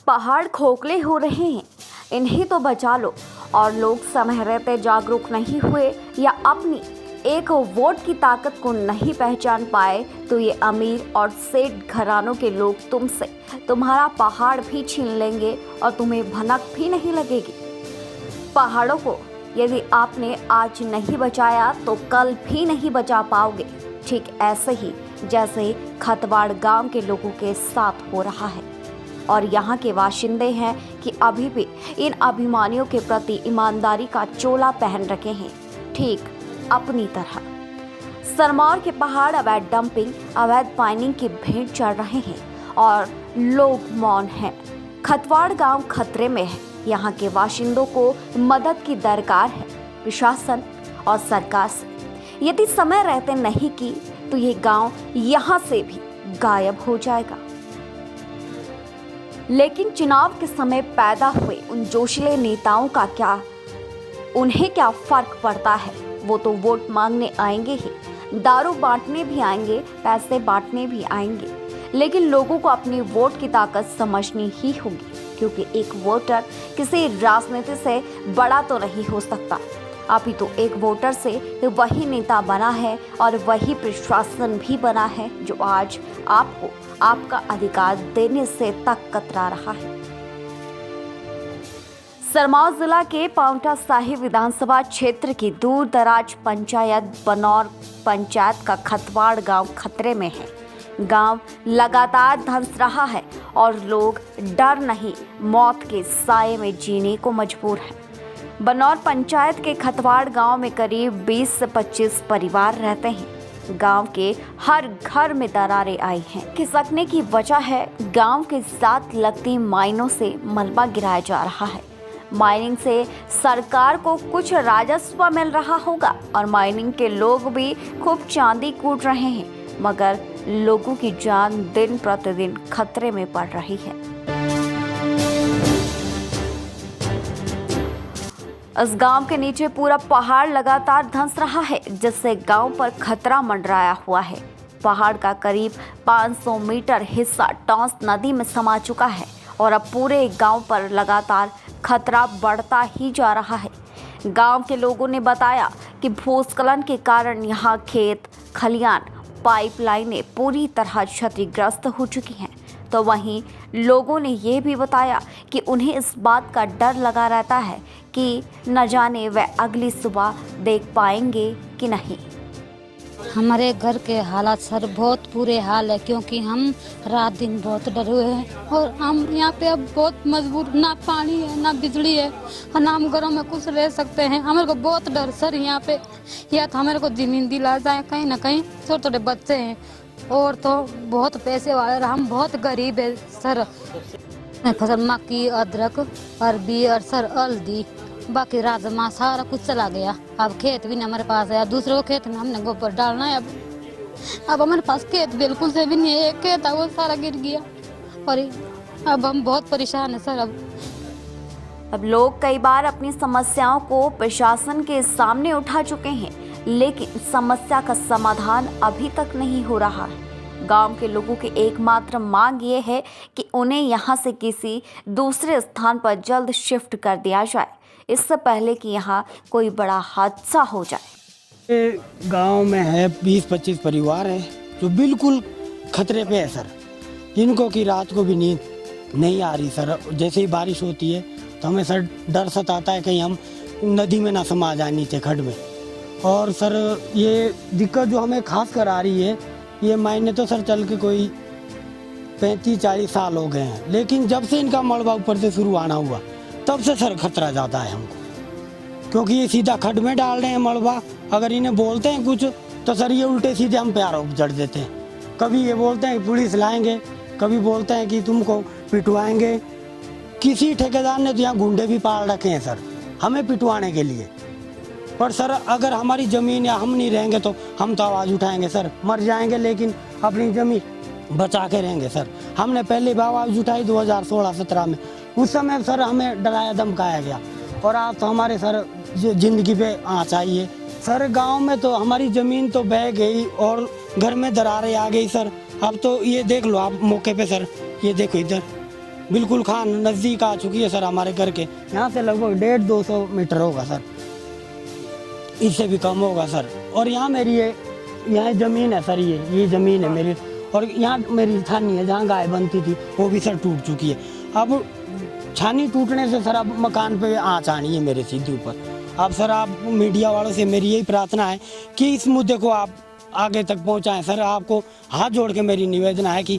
पहाड़ खोखले हो रहे हैं, इन्हें तो बचा लो। और लोग समय रहते जागरूक नहीं हुए या अपनी एक वोट की ताकत को नहीं पहचान पाए तो ये अमीर और सेठ घरानों के लोग तुमसे तुम्हारा पहाड़ भी छीन लेंगे और तुम्हें भनक भी नहीं लगेगी। पहाड़ों को यदि आपने आज नहीं बचाया तो कल भी नहीं बचा पाओगे। ठीक ऐसे ही जैसे खतवाड़ गांव के लोगों के साथ हो रहा है। और यहाँ के वाशिंदे हैं कि अभी भी इन अभिमानियों के प्रति ईमानदारी का चोला पहन रखे हैं, ठीक अपनी तरह। सरमौर के पहाड़ अवैध डंपिंग, अवैध माइनिंग की भेंट चढ़ रहे हैं और लोग मौन हैं। खतवाड़ गांव खतरे में है। यहाँ के बाशिंदों को मदद की दरकार है प्रशासन और सरकार से। यदि समय रहते नहीं की तो ये गांव यहाँ से भी गायब हो जाएगा। लेकिन चुनाव के समय पैदा हुए उन जोशीले नेताओं का क्या, उन्हें क्या फर्क पड़ता है? वो तो वोट मांगने आएंगे ही, दारू बांटने भी आएंगे, पैसे बांटने भी आएंगे, लेकिन लोगों को अपनी वोट की ताकत समझनी ही होगी, क्योंकि एक वोटर किसी राजनीति से बड़ा तो नहीं हो सकता। अभी तो एक वोटर से वही नेता बना है और वही प्रशासन भी बना है जो आज आपको आपका अधिकार देने से तक कतरा रहा है। सिरमौर जिला के पांवटा साहिब विधानसभा क्षेत्र की दूर दराज पंचायत बनौर पंचायत का खतवाड़ गांव खतरे में है। गांव लगातार धंस रहा है और लोग डर नहीं, मौत के साए में जीने को मजबूर हैं। बनौर पंचायत के खतवाड़ गांव में करीब 20 से 25 परिवार रहते हैं। गांव के हर घर में दरारें आई हैं। खिसकने की वजह है गांव के साथ लगती माइनों से मलबा गिराया जा रहा है। माइनिंग से सरकार को कुछ राजस्व मिल रहा होगा और माइनिंग के लोग भी खूब चांदी कूट रहे हैं, मगर लोगों की जान दिन प्रतिदिन खतरे में पड़ रही है। इस गांव के नीचे पूरा पहाड़ लगातार धंस रहा है, जिससे गांव पर खतरा मंडराया हुआ है। पहाड़ का करीब 500 मीटर हिस्सा टॉन्स नदी में समा चुका है और अब पूरे गांव पर लगातार खतरा बढ़ता ही जा रहा है। गांव के लोगों ने बताया कि भूस्खलन के कारण यहां खेत, खलियान, पाइपलाइनें पूरी तरह क्षतिग्रस्त हो चुकी हैं। तो वहीं लोगों ने ये भी बताया कि उन्हें इस बात का डर लगा रहता है कि न जाने वे अगली सुबह देख पाएंगे कि नहीं। हमारे घर के हालात सर बहुत बुरे हाल है, क्योंकि हम रात दिन बहुत डरे हुए हैं और हम यहाँ पे अब बहुत मजबूर, ना पानी है ना बिजली है और ना हम घरों में कुछ रह सकते हैं। हमारे को बहुत डर सर यहाँ पे, या तो हमारे को जमीन दिला जाए कहीं ना कहीं। छोटे छोटे बच्चे हैं और तो बहुत पैसे वाले, हम बहुत गरीब है सर। फसल मक्की, अदरक, अरबी और सर हल्दी, बाकी राजमा सारा कुछ चला गया। अब खेत भी नहीं हमारे पास है, दूसरे को खेत में हमने गोबर डालना है। अब हमारे पास खेत बिल्कुल से भी नहीं है, एक खेत है वो सारा गिर गया और अब हम बहुत परेशान है सर। अब लोग कई बार अपनी समस्याओं को प्रशासन के सामने उठा चुके हैं, लेकिन समस्या का समाधान अभी तक नहीं हो रहा है। गांव के लोगों की एकमात्र मांग ये है कि उन्हें यहां से किसी दूसरे स्थान पर जल्द शिफ्ट कर दिया जाए, इससे पहले कि यहाँ कोई बड़ा हादसा हो जाए। गांव में है 20-25 परिवार है जो बिल्कुल खतरे पे है सर। इनको की रात को भी नींद नहीं आ रही सर। जैसे ही बारिश होती है तो हमें सर डर सताता है कहीं हम नदी में ना समा जाए नीचे खड्ड में। और सर ये दिक्कत जो हमें खास कर आ रही है, ये मायने तो सर चल के कोई 35-40 साल हो गए हैं, लेकिन जब से इनका मलबा ऊपर से शुरू आना हुआ तब से सर खतरा ज़्यादा है हमको, क्योंकि ये सीधा खड्ड में डाल रहे हैं मलबा। अगर इन्हें बोलते हैं कुछ तो सर ये उल्टे सीधे हम पे आरोप जड़ देते हैं। कभी ये बोलते हैं कि पुलिस लाएंगे, कभी बोलते हैं कि तुमको पिटवाएंगे। किसी ठेकेदार ने तो यहाँ गुंडे भी पाल रखे हैं सर हमें पिटवाने के लिए। पर सर अगर हमारी ज़मीन या हम नहीं रहेंगे तो हम तो आवाज़ उठाएंगे सर, मर जाएंगे लेकिन अपनी ज़मीन बचा के रहेंगे सर। हमने पहले भी आवाज़ उठाई 2016-17 में, उस समय सर हमें डराया धमकाया गया और आज तो हमारे सर ज़िंदगी पे आँच आई है सर। गांव में तो हमारी ज़मीन तो बह गई और घर में दरारें आ गई सर। अब तो ये देख लो आप मौके पे सर, ये देखो इधर बिल्कुल खान नज़दीक आ चुकी है सर हमारे घर के। यहाँ से लगभग 150-200 मीटर होगा सर, इससे भी कम होगा सर। और यहाँ मेरी यहाँ ज़मीन है सर, ये ज़मीन है मेरी, और यहाँ मेरी छानी है जहाँ गाय बनती थी वो भी सर टूट चुकी है। अब छानी टूटने से सर अब मकान पे आँच आनी है मेरे सीधे ऊपर। अब सर आप मीडिया वालों से मेरी यही प्रार्थना है कि इस मुद्दे को आप आगे तक पहुँचाएँ सर। आपको हाथ जोड़ के मेरी निवेदना है कि